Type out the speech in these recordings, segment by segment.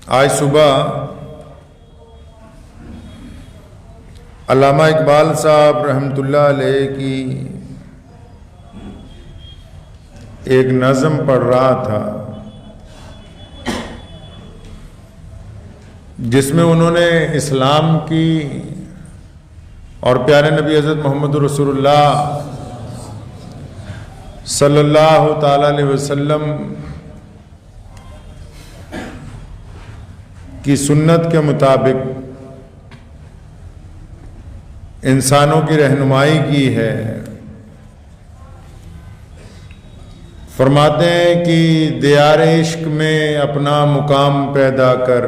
آج صبح علامہ اقبال صاحب رحمۃ اللہ علیہ کی ایک نظم پڑھ رہا تھا جس میں انہوں نے اسلام کی اور پیارے نبی حضرت محمد رسول اللہ صلی اللہ تعالی علیہ وسلم کی سنت کے مطابق انسانوں کی رہنمائی کی ہے۔ فرماتے ہیں کہ دیار عشق میں اپنا مقام پیدا کر،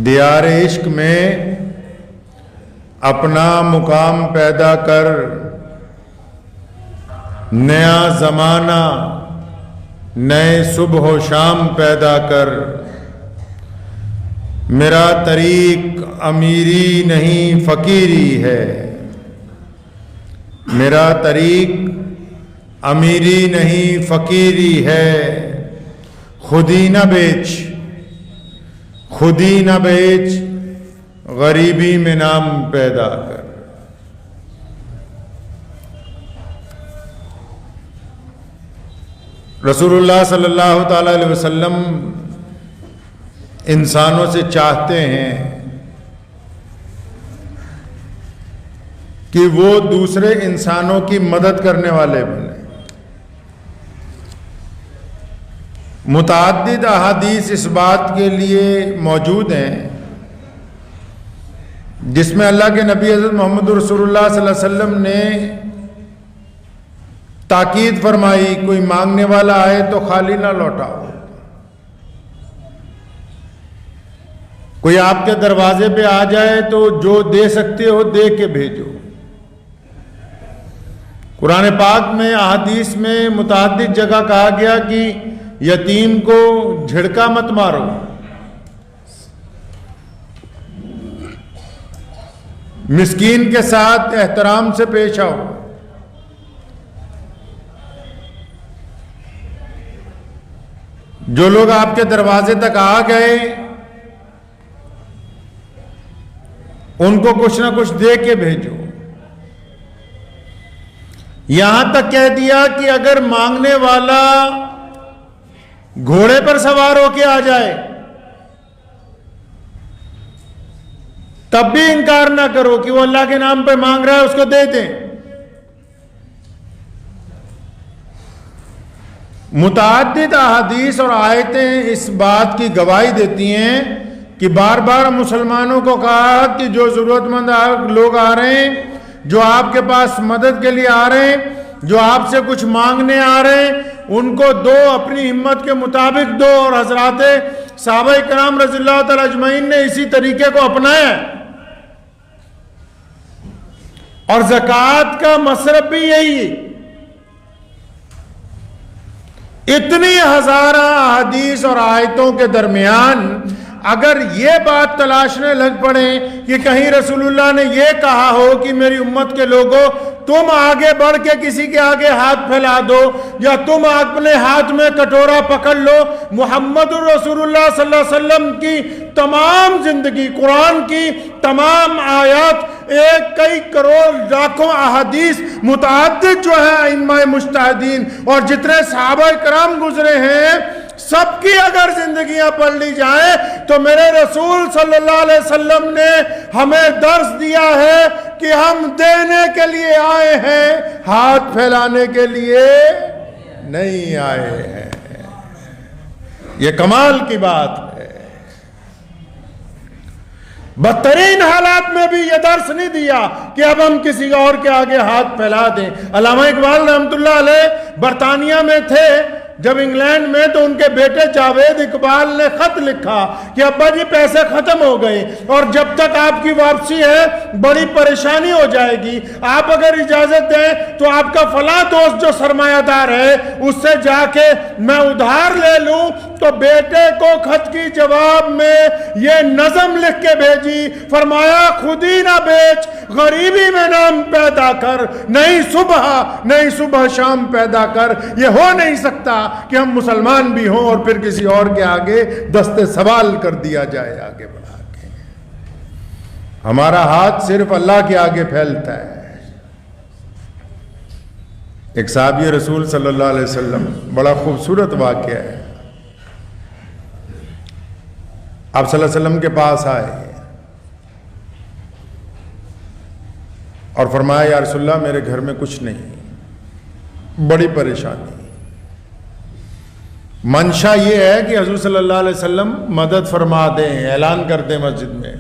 دیار عشق میں اپنا مقام پیدا کر، نیا زمانہ نئے صبح و شام پیدا کر، میرا طریق امیری نہیں فقیری ہے، میرا طریق امیری نہیں فقیری ہے، خودی نہ بیچ، خودی نہ بیچ، غریبی میں نام پیدا کر۔ رسول اللہ صلی اللہ تعالی علیہ وسلم انسانوں سے چاہتے ہیں کہ وہ دوسرے انسانوں کی مدد کرنے والے بنیں۔ متعدد احادیث اس بات کے لیے موجود ہیں جس میں اللہ کے نبی حضرت محمد رسول اللہ صلی اللہ علیہ وسلم نے تاکید فرمائی، کوئی مانگنے والا آئے تو خالی نہ لوٹاؤ، کوئی آپ کے دروازے پہ آ جائے تو جو دے سکتے ہو دے کے بھیجو۔ قرآن پاک میں احادیث میں متعدد جگہ کہا گیا کہ یتیم کو جھڑکا مت مارو، مسکین کے ساتھ احترام سے پیش آؤ۔ جو لوگ آپ کے دروازے تک آ گئے ان کو کچھ نہ کچھ دے کے بھیجو۔ یہاں تک کہہ دیا کہ اگر مانگنے والا گھوڑے پر سوار ہو کے آ جائے تب بھی انکار نہ کرو کہ وہ اللہ کے نام پہ مانگ رہا ہے، اس کو دے دیں۔ متعدد احادیث اور آیتیں اس بات کی گواہی دیتی ہیں کہ بار بار مسلمانوں کو کہا کہ جو ضرورت مند لوگ آ رہے ہیں، جو آپ کے پاس مدد کے لیے آ رہے ہیں، جو آپ سے کچھ مانگنے آ رہے ہیں، ان کو دو، اپنی ہمت کے مطابق دو۔ اور حضرات صحابہ کرام رضی اللہ تعالی اجمعین نے اسی طریقے کو اپنایا ہے، اور زکوٰۃ کا مصرف بھی یہی ہے۔ اتنی ہزارہ احادیث اور آیتوں کے درمیان اگر یہ بات تلاشنے لگ پڑیں کہ کہیں رسول اللہ نے یہ کہا ہو کہ میری امت کے لوگوں تم آگے بڑھ کے کسی کے آگے ہاتھ پھیلا دو، یا تم اپنے ہاتھ میں کٹورا پکڑ لو، محمد رسول اللہ صلی اللہ علیہ وسلم کی تمام زندگی، قرآن کی تمام آیات، کئی کروڑ لاکھوں احادیث، متعدد جو ہے ائمہ مجتہدین اور جتنے صحابہ کرام گزرے ہیں، سب کی اگر زندگیاں پڑھ لی جائیں تو میرے رسول صلی اللہ علیہ وسلم نے ہمیں درس دیا ہے کہ ہم دینے کے لیے آئے ہیں، ہاتھ پھیلانے کے لیے نہیں آئے ہیں۔ یہ کمال کی بات ہے۔ بدترین حالات میں بھی یہ درس نہیں دیا کہ اب ہم کسی اور کے آگے ہاتھ پھیلا دیں۔ علامہ اقبال رحمۃ اللہ علیہ برطانیہ میں تھے جب انگلینڈ میں، تو ان کے بیٹے جاوید اقبال نے خط لکھا کہ ابا جی پیسے ختم ہو گئے اور جب تک آپ کی واپسی ہے بڑی پریشانی ہو جائے گی، آپ اگر اجازت دیں تو آپ کا فلاں دوست جو سرمایہ دار ہے اس سے جا کے میں ادھار لے لوں تو بیٹے کو خط کی جواب میں یہ نظم لکھ کے بھیجی، فرمایا خود ہی نہ بیچ، غریبی میں نام پیدا کر، نہیں صبح شام پیدا کر۔ یہ ہو نہیں سکتا کہ ہم مسلمان بھی ہوں اور پھر کسی اور کے آگے دست سوال کر دیا جائے آگے بڑھا کے۔ ہمارا ہاتھ صرف اللہ کے آگے پھیلتا ہے۔ ایک صحابی رسول صلی اللہ علیہ وسلم، بڑا خوبصورت واقعہ ہے، آپ صلی اللہ علیہ وسلم کے پاس آئے اور فرمایا یا رسول اللہ میرے گھر میں کچھ نہیں، بڑی پریشانی۔ منشا یہ ہے کہ حضور صلی اللہ علیہ وسلم مدد فرما دیں، اعلان کر دیں مسجد میں۔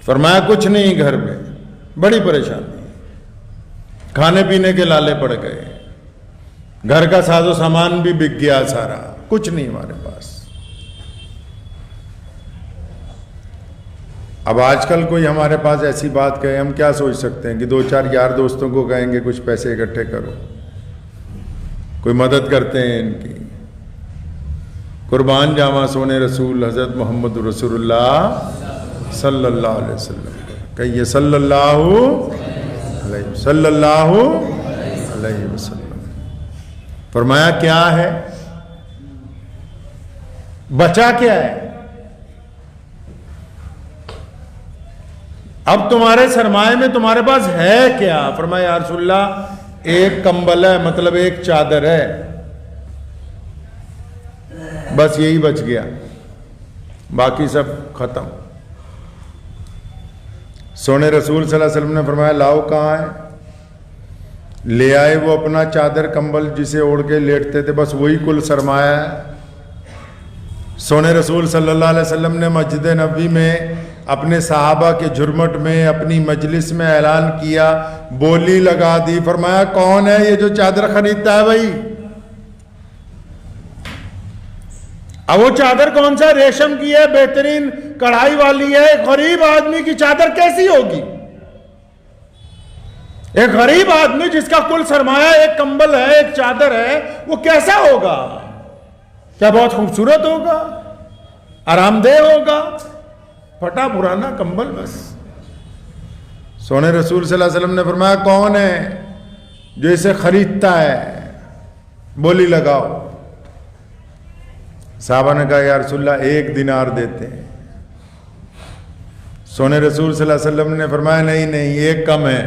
فرمایا کچھ نہیں گھر میں، بڑی پریشانی، کھانے پینے کے لالے پڑ گئے، گھر کا ساز و سامان بھی بک گیا سارا، کچھ نہیں ہمارے پاس۔ اب آج کل کوئی ہمارے پاس ایسی بات کہے، ہم کیا سوچ سکتے ہیں کہ دو چار یار دوستوں کو کہیں گے کچھ پیسے اکٹھے کرو، کوئی مدد کرتے ہیں ان کی۔ قربان جاواں سونے رسول حضرت محمد رسول اللہ صلی اللہ علیہ وسلم، کہیے صلی اللہ علیہ وسلم۔ فرمایا کیا ہے، بچا کیا ہے؟ اب تمہارے سرمایہ میں تمہارے پاس ہے کیا؟ فرمایا یا رسول اللہ ایک کمبل ہے، مطلب ایک چادر ہے، بس یہی بچ گیا، باقی سب ختم۔ سونے رسول صلی اللہ علیہ وسلم نے فرمایا لاؤ کہاں ہے؟ لے آئے وہ اپنا چادر کمبل جسے اوڑھ کے لیٹتے تھے، بس وہی کل سرمایہ ہے۔ سونے رسول صلی اللہ علیہ وسلم نے مسجد نبوی میں اپنے صحابہ کے جھرمٹ میں اپنی مجلس میں اعلان کیا، بولی لگا دی، فرمایا کون ہے یہ جو چادر خریدتا ہے بھائی؟ اب وہ چادر کون سا؟ ریشم کی ہے، بہترین کڑھائی والی ہے۔ ایک غریب آدمی کی چادر کیسی ہوگی؟ ایک غریب آدمی جس کا کل سرمایہ ایک کمبل ہے، ایک چادر ہے، وہ کیسا ہوگا؟ کیا بہت خوبصورت ہوگا؟ آرام دہ ہوگا؟ پھٹا پرانا کمبل بس۔ سونے رسول صلی اللہ علیہ وسلم نے فرمایا کون ہے جو اسے خریدتا ہے؟ بولی لگاؤ۔ صحابہ نے کہا یا رسول اللہ 1 دینار دیتے ہیں۔ سونے رسول صلی اللہ علیہ وسلم نے فرمایا نہیں 1 کم ہے،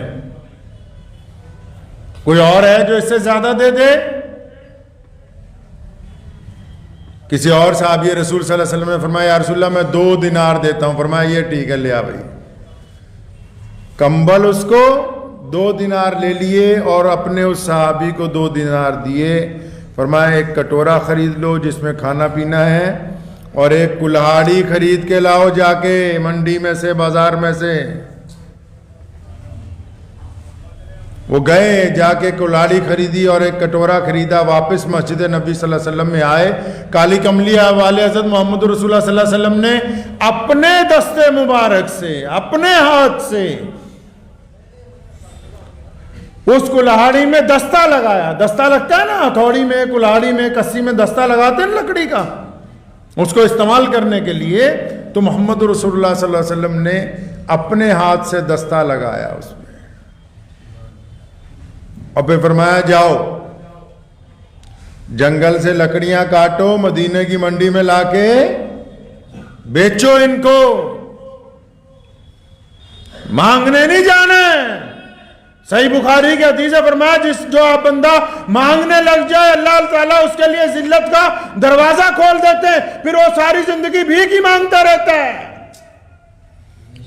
کوئی اور ہے جو اس سے زیادہ دے دے؟ کسی اور صحابی رسول صلی اللہ علیہ وسلم نے فرمایا یا رسول اللہ میں 2 دینار دیتا ہوں۔ فرمایا یہ ٹھیک ہے، لیا بھائی۔ کمبل اس کو 2 دینار لے لیے اور اپنے اس صحابی کو 2 دینار دیے۔ فرمایا ایک کٹورا خرید لو جس میں کھانا پینا ہے، اور ایک کلہاڑی خرید کے لاؤ جا کے منڈی میں سے، بازار میں سے۔ وہ گئے، جا کے کلہاڑی خریدی اور ایک کٹورا خریدا، واپس مسجد نبی صلی اللہ علیہ وسلم میں آئے۔ کالی کملی والے حضرت محمد رسول اللہ صلی اللہ علیہ وسلم نے اپنے دستے مبارک سے، اپنے ہاتھ سے اس کلہاڑی میں دستہ لگایا۔ دستہ لگتا ہے نا ہتھوڑی میں، کلہاڑی میں، کسی میں دستہ لگاتے ہیں لکڑی کا، اس کو استعمال کرنے کے لیے، تو محمد رسول اللہ صلی اللہ علیہ وسلم نے اپنے ہاتھ سے دستہ لگایا اس میں، اور پھر فرمایا جاؤ جنگل سے لکڑیاں کاٹو، مدینے کی منڈی میں لا کے بیچو، ان کو مانگنے نہیں جانا ہے۔ صحیح بخاری کے حدیث ہے، فرمایا جو بندہ مانگنے لگ جائے اللہ تعالیٰ اس کے لیے ذلت کا دروازہ کھول دیتے ہیں، پھر وہ ساری زندگی بھیک ہی مانگتا رہتا ہے،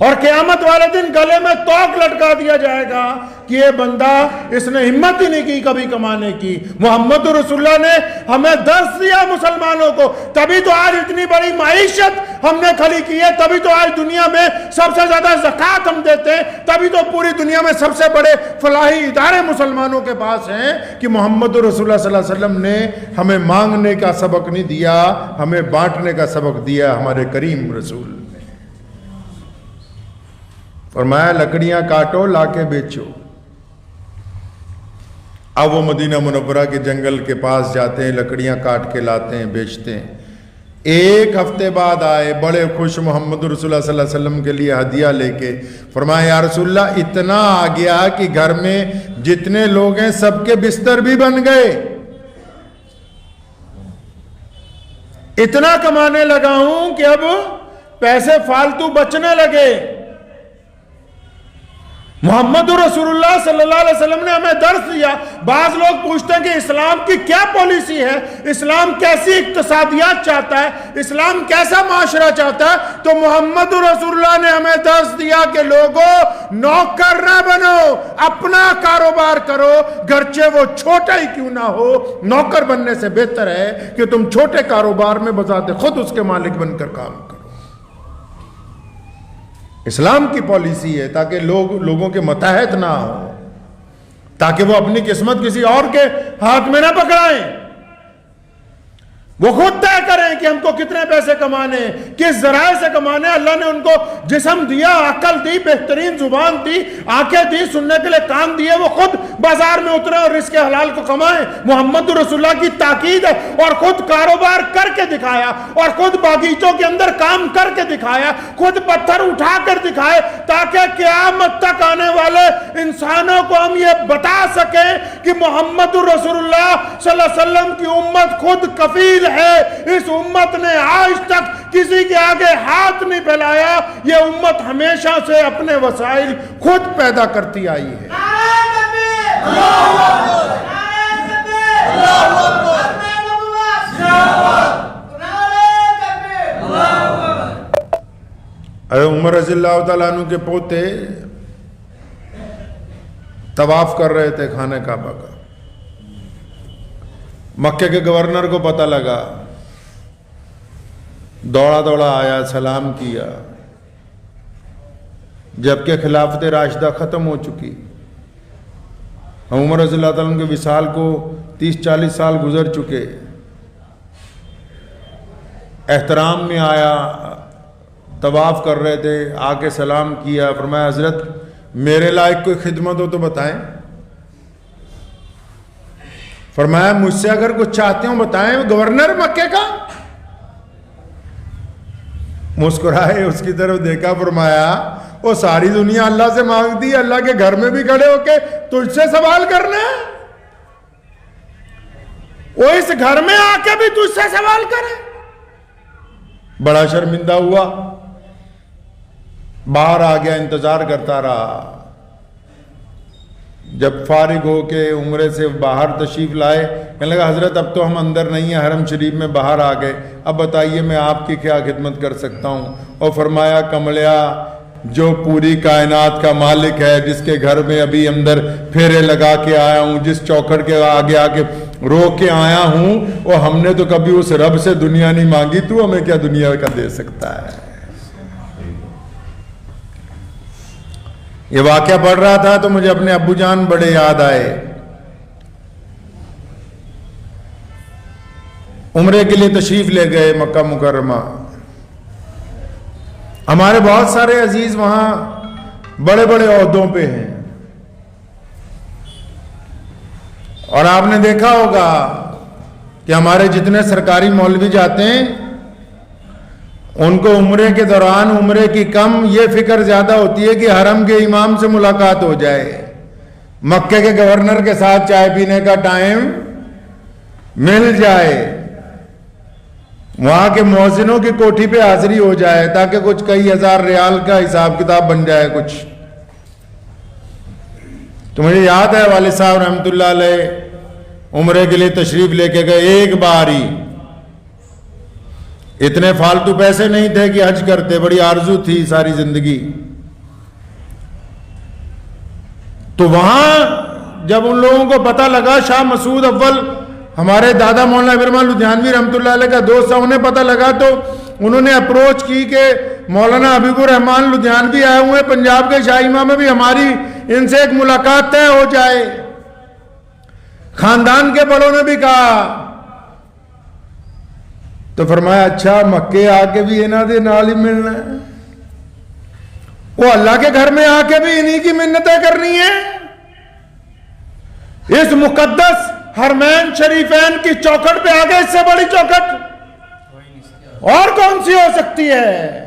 اور قیامت والے دن گلے میں توق لٹکا دیا جائے گا کہ یہ بندہ اس نے ہمت ہی نہیں کی کبھی کمانے کی۔ محمد رسول اللہ نے ہمیں درس دیا مسلمانوں کو، تبھی تو آج اتنی بڑی معیشت ہم نے کھڑی کی ہے، تبھی تو آج دنیا میں سب سے زیادہ زکوٰۃ ہم دیتے ہیں، تبھی تو پوری دنیا میں سب سے بڑے فلاحی ادارے مسلمانوں کے پاس ہیں، کہ محمد رسول اللہ صلی اللہ علیہ وسلم نے ہمیں مانگنے کا سبق نہیں دیا، ہمیں بانٹنے کا سبق دیا ہمارے کریم رسول نے۔ فرمایا لکڑیاں کاٹو، لا کے بیچو۔ اب وہ مدینہ منورہ کے جنگل کے پاس جاتے ہیں، لکڑیاں کاٹ کے لاتے ہیں، بیچتے ہیں۔ ایک ہفتے بعد آئے بڑے خوش محمد رسول اللہ صلی اللہ علیہ وسلم کے لیے ہدیہ لے کے، فرمایا یا رسول اللہ اتنا آ گیا کہ گھر میں جتنے لوگ ہیں سب کے بستر بھی بن گئے، اتنا کمانے لگا ہوں کہ اب پیسے فالتو بچنے لگے۔ محمد رسول اللہ صلی اللہ علیہ وسلم نے ہمیں درس دیا۔ بعض لوگ پوچھتے ہیں کہ اسلام کی کیا پالیسی ہے، اسلام کیسی اقتصادیات چاہتا ہے، اسلام کیسا معاشرہ چاہتا ہے، تو محمد رسول اللہ نے ہمیں درس دیا کہ لوگوں نوکر نہ بنو، اپنا کاروبار کرو، گرچہ وہ چھوٹا ہی کیوں نہ ہو۔ نوکر بننے سے بہتر ہے کہ تم چھوٹے کاروبار میں بذات خود اس کے مالک بن کر کام کرو۔ اسلام کی پالیسی ہے تاکہ لوگوں کے متحد نہ ہو، تاکہ وہ اپنی قسمت کسی اور کے ہاتھ میں نہ پکڑائیں، وہ خود طے کریں کہ ہم کو کتنے پیسے کمانے، کس ذرائع سے کمانے۔ اللہ نے ان کو جسم دیا، عقل دی، بہترین زبان دی، آنکھیں دی، سننے کے لیے کان دیے، وہ خود بازار میں اترے اور رزق حلال کو کمائیں۔ محمد رسول اللہ کی تاکید ہے، اور خود کاروبار کر کے دکھایا، اور خود باغیچوں کے اندر کام کر کے دکھایا، خود پتھر اٹھا کر دکھائے، تاکہ قیامت تک آنے والے انسانوں کو ہم یہ بتا سکیں کہ محمد رسول اللہ صلی اللہ علیہ وسلم کی امت خود کفیل ہے۔ اس امت نے آج تک کسی کے آگے ہاتھ نہیں پھیلایا، یہ امت ہمیشہ سے اپنے وسائل خود پیدا کرتی آئی ہے۔ عمر رضی اللہ تعالیٰ عنہ کے پوتے طواف کر رہے تھے خانہ کعبہ کا، مکے کے گورنر کو پتہ لگا، دوڑا دوڑا آیا، سلام کیا، جبکہ خلافت راشدہ ختم ہو چکی، عمر رضی اللہ تعالیٰ عنہ کے وصال کو 30-40 سال گزر چکے۔ احترام میں آیا، طواف کر رہے تھے، آ کے سلام کیا، فرمایا حضرت میرے لائق کوئی خدمت ہو تو بتائیں۔ فرمایا مجھ سے اگر کچھ چاہتے ہوں بتائیں، گورنر مکے کا۔ مسکرائے، اس کی طرف دیکھا، فرمایا وہ ساری دنیا اللہ سے مانگتی ہے، اللہ کے گھر میں بھی کھڑے ہو کے تجھ سے سوال کرنا ہے، وہ اس گھر میں آ کے بھی تجھ سے سوال کرے۔ بڑا شرمندہ ہوا، باہر آ گیا، انتظار کرتا رہا۔ جب فارغ ہو کے عمرے سے باہر تشریف لائے، کہنے لگا حضرت اب تو ہم اندر نہیں ہیں، حرم شریف میں باہر آ گئے، اب بتائیے میں آپ کی کیا خدمت کر سکتا ہوں۔ اور فرمایا کملیا، جو پوری کائنات کا مالک ہے، جس کے گھر میں ابھی اندر پھیرے لگا کے آیا ہوں، جس چوکھٹ کے آگے آگے رو کے آیا ہوں، اور ہم نے تو کبھی اس رب سے دنیا نہیں مانگی، تو ہمیں کیا دنیا کا دے سکتا ہے۔ یہ واقعہ پڑھ رہا تھا تو مجھے اپنے ابو جان بڑے یاد آئے۔ عمرے کے لیے تشریف لے گئے مکہ مکرمہ، ہمارے بہت سارے عزیز وہاں بڑے بڑے عہدوں پہ ہیں، اور آپ نے دیکھا ہوگا کہ ہمارے جتنے سرکاری مولوی جاتے ہیں ان کو عمرے کے دوران عمرے کی کم یہ فکر زیادہ ہوتی ہے کہ حرم کے امام سے ملاقات ہو جائے، مکے کے گورنر کے ساتھ چائے پینے کا ٹائم مل جائے، وہاں کے مؤذنوں کی کوٹھی پہ حاضری ہو جائے، تاکہ کچھ کئی ہزار ریال کا حساب کتاب بن جائے کچھ۔ تو مجھے یاد ہے والد صاحب رحمۃ اللہ علیہ عمرے کے لیے تشریف لے کے گئے، ایک بار ہی، اتنے فالتو پیسے نہیں تھے کہ حج کرتے، بڑی آرزو تھی ساری زندگی۔ تو وہاں جب ان لوگوں کو پتہ لگا، شاہ مسعود اول ہمارے دادا مولانا ابراہیم لدھیانوی رحمۃ اللہ علیہ کا دوست تھا، انہیں پتہ لگا تو انہوں نے اپروچ کی کہ مولانا حبیب الرحمان لدھیانوی آئے ہوئے پنجاب کے شاہی امام میں بھی ہماری ان سے ایک ملاقات طے ہو جائے۔ خاندان کے بڑوں نے بھی کہا، تو فرمایا اچھا مکے آ کے بھی انہاں دے نال ہی ملنا ہے، وہ اللہ کے گھر میں آ کے بھی انہی کی منتیں کرنی ہے، اس مقدس حرمین شریفین کی چوکھٹ پہ آگے اس سے بڑی چوکھٹ اور کون سی ہو سکتی ہے؟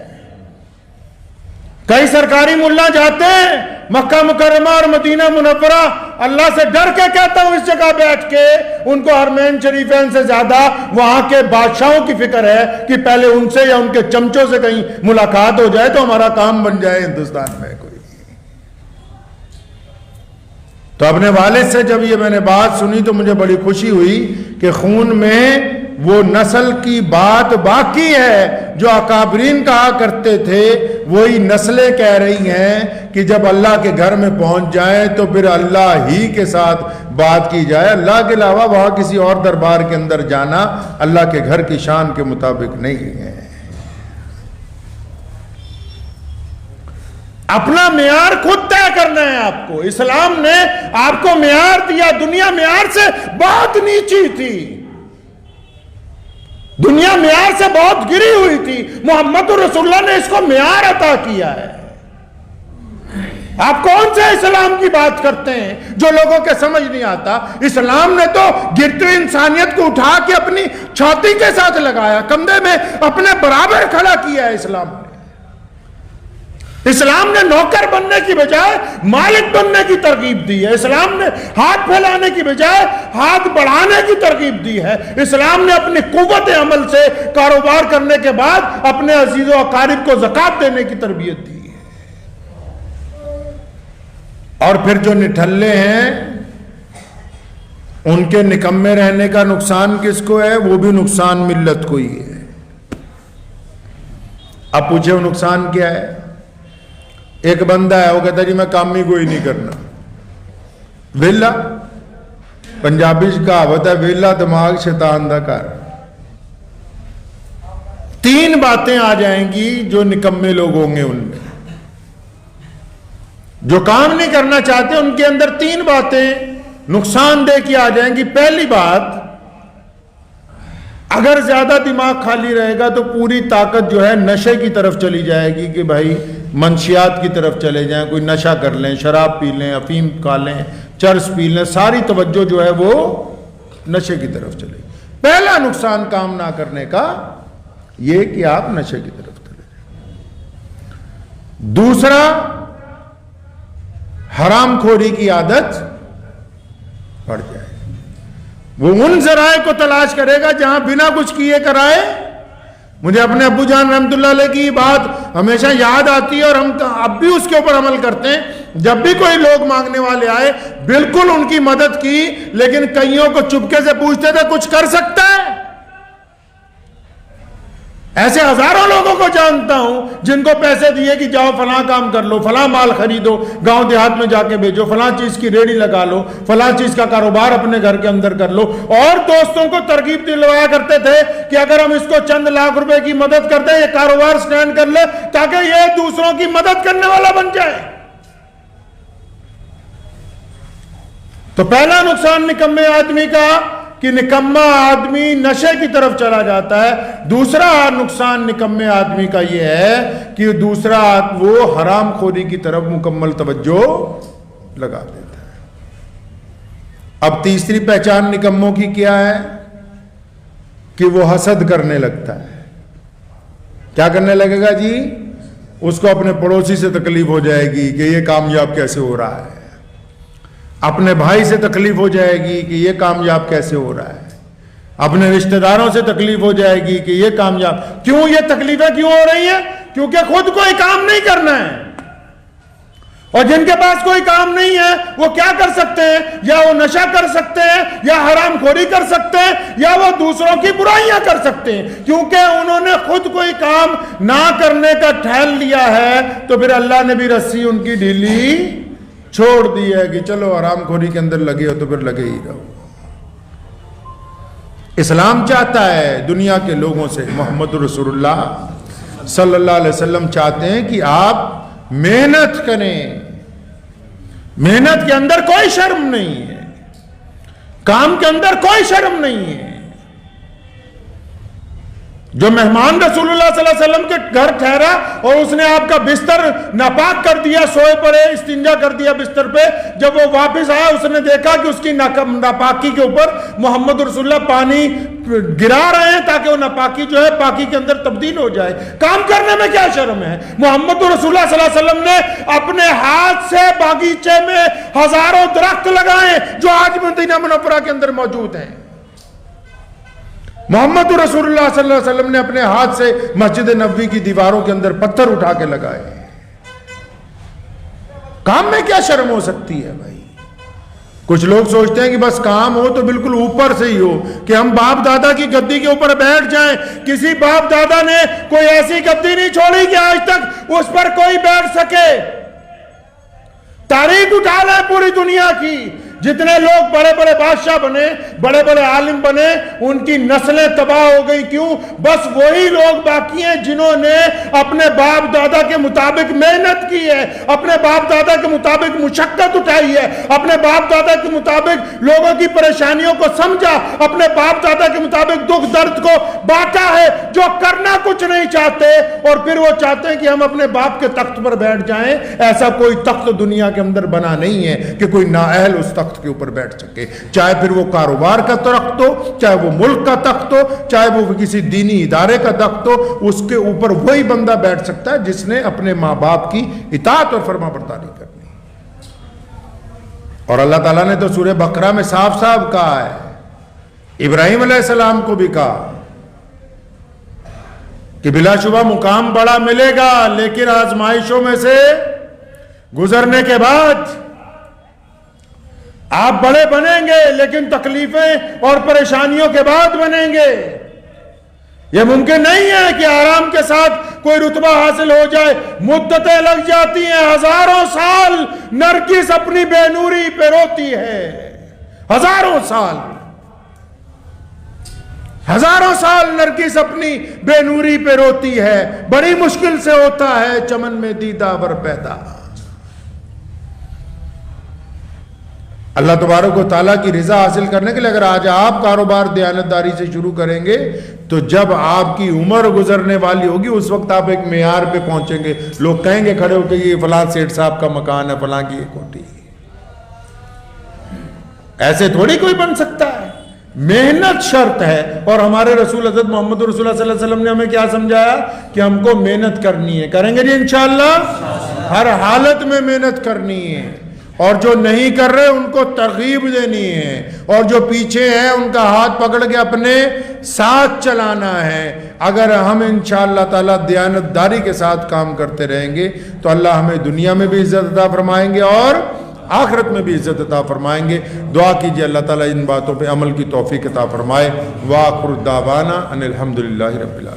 کئی سرکاری ملا جاتے ہیں مکہ مکرمہ اور مدینہ منورہ، اللہ سے ڈر کے کہتا ہوں اس جگہ بیٹھ کے، ان کو حرمین شریفین سے زیادہ وہاں کے بادشاہوں کی فکر ہے کہ پہلے ان سے یا ان کے چمچوں سے کہیں ملاقات ہو جائے تو ہمارا کام بن جائے ہندوستان میں کوئی۔ تو اپنے والد سے جب یہ میں نے بات سنی تو مجھے بڑی خوشی ہوئی کہ خون میں وہ نسل کی بات باقی ہے جو اکابرین کہا کرتے تھے، وہی نسلیں کہہ رہی ہیں کہ جب اللہ کے گھر میں پہنچ جائیں تو پھر اللہ ہی کے ساتھ بات کی جائے، اللہ کے علاوہ وہاں کسی اور دربار کے اندر جانا اللہ کے گھر کی شان کے مطابق نہیں ہے۔ اپنا معیار خود طے کرنا ہے آپ کو۔ اسلام نے آپ کو معیار دیا، دنیا معیار سے بہت نیچی تھی، دنیا معیار سے بہت گری ہوئی تھی، محمد رسول اللہ نے اس کو معیار عطا کیا ہے۔ آپ کون سے اسلام کی بات کرتے ہیں جو لوگوں کے سمجھ نہیں آتا؟ اسلام نے تو گرتی ہوئی انسانیت کو اٹھا کے اپنی چھاتی کے ساتھ لگایا، کندھے میں اپنے برابر کھڑا کیا ہے۔ اسلام نے نوکر بننے کی بجائے مالک بننے کی ترغیب دی ہے۔ اسلام نے ہاتھ پھیلانے کی بجائے ہاتھ بڑھانے کی ترغیب دی ہے۔ اسلام نے اپنی قوت عمل سے کاروبار کرنے کے بعد اپنے عزیز و اقارب کو زکوٰۃ دینے کی تربیت دی ہے۔ اور پھر جو نٹھلے ہیں ان کے نکمے رہنے کا نقصان کس کو ہے؟ وہ بھی نقصان ملت کو ہی ہے۔ اب پوچھے وہ نقصان کیا ہے؟ ایک بندہ ہے وہ کہتا ہے جی میں کام ہی کوئی نہیں کرنا، ویلا، پنجابی کہاوت ہے ویلا دماغ شیطان دا گھر۔ تین باتیں آ جائیں گی جو نکمے لوگ ہوں گے ان میں، جو کام نہیں کرنا چاہتے ان کے اندر تین باتیں نقصان دہ کی آ جائیں گی۔ پہلی بات، اگر زیادہ دماغ خالی رہے گا تو پوری طاقت جو ہے نشے کی طرف چلی جائے گی کہ بھائی منشیات کی طرف چلے جائیں، کوئی نشہ کر لیں، شراب پی لیں، افیم کھا لیں، چرس پی لیں، ساری توجہ جو ہے وہ نشے کی طرف چلے گی۔ پہلا نقصان کام نہ کرنے کا یہ کہ آپ نشے کی طرف چلے جائیں۔ دوسرا، حرام خوری کی عادت پڑ جائے، وہ ان ذرائع کو تلاش کرے گا جہاں بنا کچھ کیے کرائے۔ مجھے اپنے ابو جان رحمت اللہ علیہ کی بات ہمیشہ یاد آتی ہے اور ہم اب بھی اس کے اوپر عمل کرتے ہیں۔ جب بھی کوئی لوگ مانگنے والے آئے بالکل ان کی مدد کی، لیکن کئیوں کو چپکے سے پوچھتے تھے کچھ کر سکتا ہے؟ ایسے ہزاروں لوگوں کو جانتا ہوں جن کو پیسے دیے کہ جاؤ فلاں کام کر لو، فلاں مال خریدو، گاؤں دیہات میں جا کے بیچو، فلاں چیز کی ریڑھی لگا لو، فلاں چیز کا کاروبار اپنے گھر کے اندر کر لو، اور دوستوں کو ترغیب دلوایا کرتے تھے کہ اگر ہم اس کو چند لاکھ روپے کی مدد کر دیں یہ کاروبار سٹینڈ کر لے تاکہ یہ دوسروں کی مدد کرنے والا بن جائے۔ تو پہلا نقصان نکمے آدمی کا کہ نکمہ آدمی نشے کی طرف چلا جاتا ہے۔ دوسرا نقصان نکمے آدمی کا یہ ہے کہ وہ حرام خوری کی طرف مکمل توجہ لگا دیتا ہے۔ اب تیسری پہچان نکموں کی کیا ہے کہ وہ حسد کرنے لگتا ہے۔ کیا کرنے لگے گا جی؟ اس کو اپنے پڑوسی سے تکلیف ہو جائے گی کہ یہ کامیاب کیسے ہو رہا ہے، اپنے بھائی سے تکلیف ہو جائے گی کہ یہ کامیاب کیسے ہو رہا ہے، اپنے رشتہ داروں سے تکلیف ہو جائے گی کہ یہ کامیاب۔ کیوں یہ تکلیفیں کیوں ہو رہی ہیں؟ کیونکہ خود کوئی کام نہیں کرنا ہے، اور جن کے پاس کوئی کام نہیں ہے وہ کیا کر سکتے ہیں؟ یا وہ نشہ کر سکتے ہیں، یا حرام خوری کر سکتے ہیں، یا وہ دوسروں کی برائیاں کر سکتے ہیں۔ کیونکہ انہوں نے خود کوئی کام نہ کرنے کا ٹھہر لیا ہے تو پھر اللہ نے بھی رسی ان کی ڈھیلی چھوڑ دی ہے کہ چلو حرام خوری کے اندر لگے ہو تو پھر لگے ہی رہو۔ اسلام چاہتا ہے دنیا کے لوگوں سے، محمد رسول اللہ صلی اللہ علیہ وسلم چاہتے ہیں کہ آپ محنت کریں، محنت کے اندر کوئی شرم نہیں ہے، کام کے اندر کوئی شرم نہیں ہے۔ جو مہمان رسول اللہ صلی اللہ علیہ وسلم کے گھر ٹھہرا اور اس نے آپ کا بستر ناپاک کر دیا، سوئے پڑے، استنجا کر دیا بستر پہ، جب وہ واپس آیا اس نے دیکھا کہ اس کی ناپاکی کے اوپر محمد رسول اللہ پانی گرا رہے ہیں تاکہ وہ ناپاکی جو ہے پاکی کے اندر تبدیل ہو جائے۔ کام کرنے میں کیا شرم ہے؟ محمد رسول اللہ صلی اللہ علیہ وسلم نے اپنے ہاتھ سے باغیچے میں ہزاروں درخت لگائے جو آج مدینہ منورہ کے اندر موجود ہیں۔ محمد رسول اللہ صلی اللہ علیہ وسلم نے اپنے ہاتھ سے مسجد نبوی کی دیواروں کے اندر پتھر اٹھا کے لگائے۔ کام میں کیا شرم ہو سکتی ہے بھائی؟ کچھ لوگ سوچتے ہیں کہ بس کام ہو تو بالکل اوپر سے ہی ہو، کہ ہم باپ دادا کی گدی کے اوپر بیٹھ جائیں۔ کسی باپ دادا نے کوئی ایسی گدی نہیں چھوڑی کہ آج تک اس پر کوئی بیٹھ سکے۔ تاریخ اٹھا لیں پوری دنیا کی، جتنے لوگ بڑے بڑے بادشاہ بنے، بڑے بڑے عالم بنے، ان کی نسلیں تباہ ہو گئی۔ کیوں؟ بس وہی لوگ باقی ہیں جنہوں نے اپنے باپ دادا کے مطابق محنت کی ہے، اپنے باپ دادا کے مطابق مشقت اٹھائی ہے، اپنے باپ دادا کے مطابق لوگوں کی پریشانیوں کو سمجھا، اپنے باپ دادا کے مطابق دکھ درد کو بانٹا ہے۔ جو کرنا کچھ نہیں چاہتے اور پھر وہ چاہتے ہیں کہ ہم اپنے باپ کے تخت پر بیٹھ جائیں، ایسا کوئی تخت دنیا کے اندر بنا نہیں ہے کہ کوئی نااہل اس تخت کے اوپر بیٹھ سکے، چاہے پھر وہ کاروبار کا تخت ہو، چاہے وہ ملک کا تخت ہو، چاہے وہ کسی دینی ادارے کا تخت ہو، اس کے اوپر وہی بندہ بیٹھ سکتا ہے جس نے اپنے ماں باپ کی اطاعت اور فرما برداری کرنی۔ اور اللہ تعالیٰ نے تو سورہ بقرہ میں صاف صاف کہا ہے، ابراہیم علیہ السلام کو بھی کہا کہ بلا شبہ مقام بڑا ملے گا، لیکن آزمائشوں میں سے گزرنے کے بعد آپ بڑے بنیں گے، لیکن تکلیفیں اور پریشانیوں کے بعد بنیں گے۔ یہ ممکن نہیں ہے کہ آرام کے ساتھ کوئی رتبہ حاصل ہو جائے، مدتیں لگ جاتی ہیں، ہزاروں سال نرگس اپنی بے نوری پہ روتی ہے، ہزاروں سال نرگس اپنی بے نوری پہ روتی ہے۔ بڑی مشکل سے ہوتا ہے چمن میں دیدہ ور پیدا۔ اللہ تبارک و تعالیٰ کی رضا حاصل کرنے کے لیے اگر آج آپ کاروبار دیانتداری سے شروع کریں گے تو جب آپ کی عمر گزرنے والی ہوگی اس وقت آپ ایک معیار پہ پہنچیں گے، لوگ کہیں گے کھڑے ہو کے یہ فلاں سیٹھ صاحب کا مکان ہے، فلاں کی یہ کوٹھی ہے۔ ایسے تھوڑی کوئی بن سکتا ہے، محنت شرط ہے۔ اور ہمارے رسول حضرت محمد رسول اللہ صلی اللہ علیہ وسلم نے ہمیں کیا سمجھایا کہ ہم کو محنت کرنی ہے۔ کریں گے جی انشاءاللہ، ہر حالت میں محنت کرنی ہے، اور جو نہیں کر رہے ان کو ترغیب دینی ہے، اور جو پیچھے ہیں ان کا ہاتھ پکڑ کے اپنے ساتھ چلانا ہے۔ اگر ہم انشاءاللہ تعالیٰ دیانتداری کے ساتھ کام کرتے رہیں گے تو اللہ ہمیں دنیا میں بھی عزت عطا فرمائیں گے اور آخرت میں بھی عزت عطا فرمائیں گے۔ دعا کیجئے اللہ تعالیٰ ان باتوں پہ عمل کی توفیق عطا فرمائے۔ وآخر دعوانا ان الحمدللہ رب العالمین۔